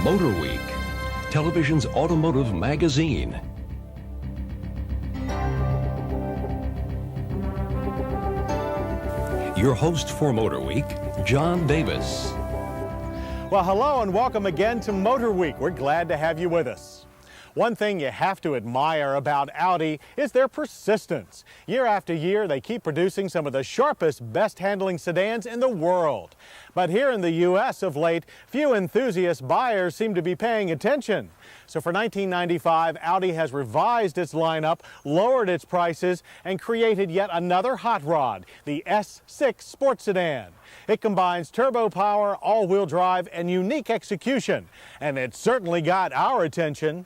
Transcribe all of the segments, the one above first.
Motorweek, television's automotive magazine. Your host for Motorweek, John Davis. Well, hello and welcome again to Motorweek. We're glad to have you with us. One thing you have to admire about Audi is their persistence. Year after year, they keep producing some of the sharpest, best-handling sedans in the world. But here in the U.S. of late, few enthusiast buyers seem to be paying attention. So for 1995, Audi has revised its lineup, lowered its prices, and created yet another hot rod, the S6 sports sedan. It combines turbo power, all-wheel drive, and unique execution. And it certainly got our attention.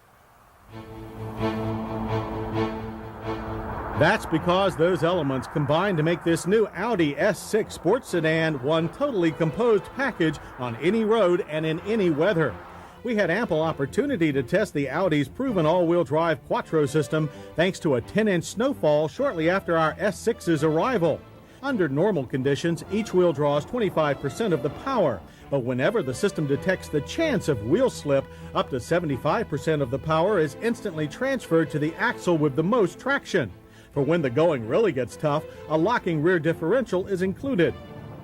That's because those elements combine to make this new Audi S6 sports sedan one totally composed package on any road and in any weather. We had ample opportunity to test the Audi's proven all-wheel drive Quattro system thanks to a 10-inch snowfall shortly after our S6's arrival. Under normal conditions, each wheel draws 25% of the power, but whenever the system detects the chance of wheel slip, up to 75% of the power is instantly transferred to the axle with the most traction. For when the going really gets tough, a locking rear differential is included.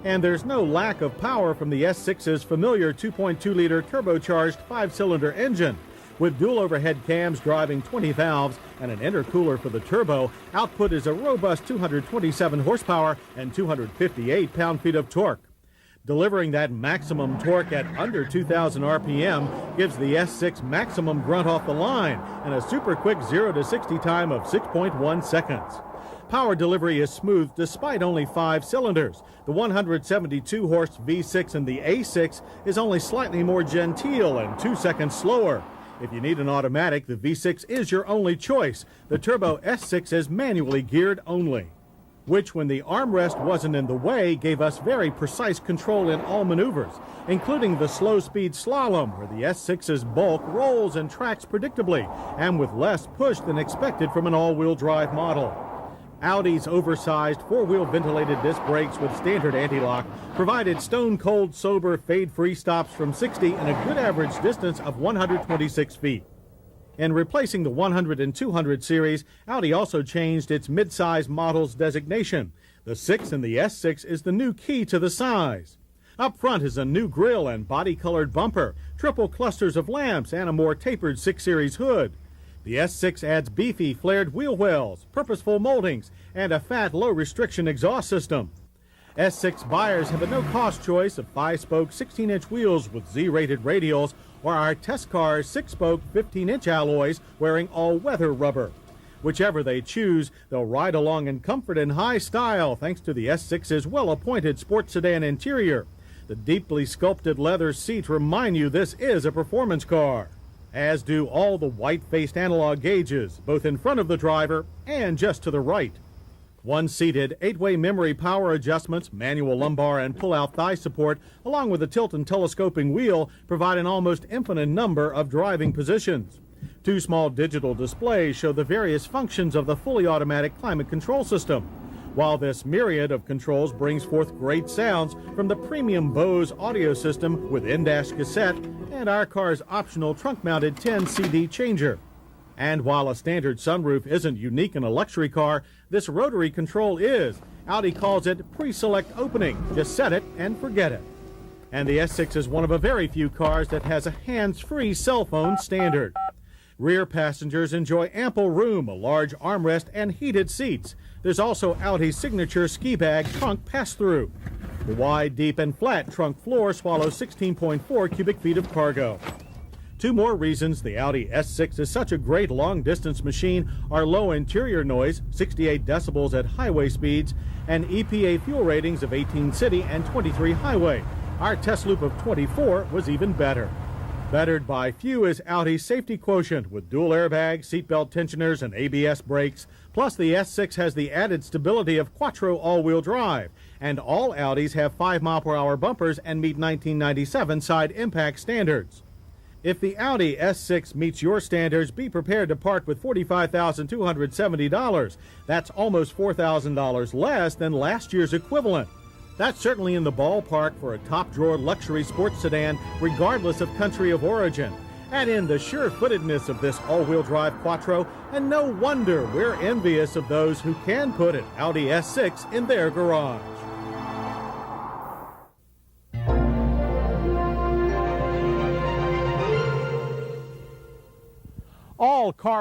And there's no lack of power from the S6's familiar 2.2-liter turbocharged 5-cylinder engine. With dual overhead cams driving 20 valves and an intercooler for the turbo, output is a robust 227 horsepower and 258 pound-feet of torque. Delivering that maximum torque at under 2,000 RPM gives the S6 maximum grunt off the line and a super quick 0 to 60 time of 6.1 seconds. Power delivery is smooth despite only 5 cylinders. The 172-horse V6 in the A6 is only slightly more genteel and 2 seconds slower. If you need an automatic, the V6 is your only choice. The turbo S6 is manually geared only, which, when the armrest wasn't in the way, gave us very precise control in all maneuvers, including the slow-speed slalom, where the S6's bulk rolls and tracks predictably and with less push than expected from an all-wheel drive model. Audi's oversized four-wheel ventilated disc brakes with standard anti-lock provided stone-cold sober fade-free stops from 60 and a good average distance of 126 feet. In replacing the 100 and 200 series, Audi also changed its mid-size models designation. The 6 in the S6 is the new key to the size. Up front is a new grille and body-colored bumper, triple clusters of lamps, and a more tapered 6 Series hood. The S6 adds beefy flared wheel wells, purposeful moldings, and a fat low-restriction exhaust system. S6 buyers have a no-cost choice of 5-spoke 16-inch wheels with Z-rated radials or our test car's 6-spoke 15-inch alloys wearing all-weather rubber. Whichever they choose, they'll ride along in comfort and high style thanks to the S6's well-appointed sports sedan interior. The deeply sculpted leather seats remind you this is a performance car, as do all the white-faced analog gauges, both in front of the driver and just to the right. One-seated, 8-way memory power adjustments, manual lumbar and pull-out thigh support, along with a tilt and telescoping wheel, provide an almost infinite number of driving positions. 2 small digital displays show the various functions of the fully automatic climate control system, while this myriad of controls brings forth great sounds from the premium Bose audio system with in-dash cassette and our car's optional trunk-mounted 10 CD changer. And while a standard sunroof isn't unique in a luxury car, this rotary control is. Audi calls it pre-select opening. Just set it and forget it. And the S6 is one of a very few cars that has a hands-free cell phone standard. Rear passengers enjoy ample room, a large armrest, and heated seats. There's also Audi's signature ski bag trunk pass-through. The wide, deep, and flat trunk floor swallows 16.4 cubic feet of cargo. 2 more reasons the Audi S6 is such a great long-distance machine are low interior noise, 68 decibels at highway speeds, and EPA fuel ratings of 18 city and 23 highway. Our test loop of 24 was even better. Bettered by few is Audi's safety quotient with dual airbags, seatbelt tensioners, and ABS brakes. Plus, the S6 has the added stability of Quattro all-wheel drive. And all Audis have 5-mile-per-hour bumpers and meet 1997 side impact standards. If the Audi S6 meets your standards, be prepared to part with $45,270. That's almost $4,000 less than last year's equivalent. That's certainly in the ballpark for a top-drawer luxury sports sedan, regardless of country of origin. Add in the sure-footedness of this all-wheel drive Quattro, and no wonder we're envious of those who can put an Audi S6 in their garage. All car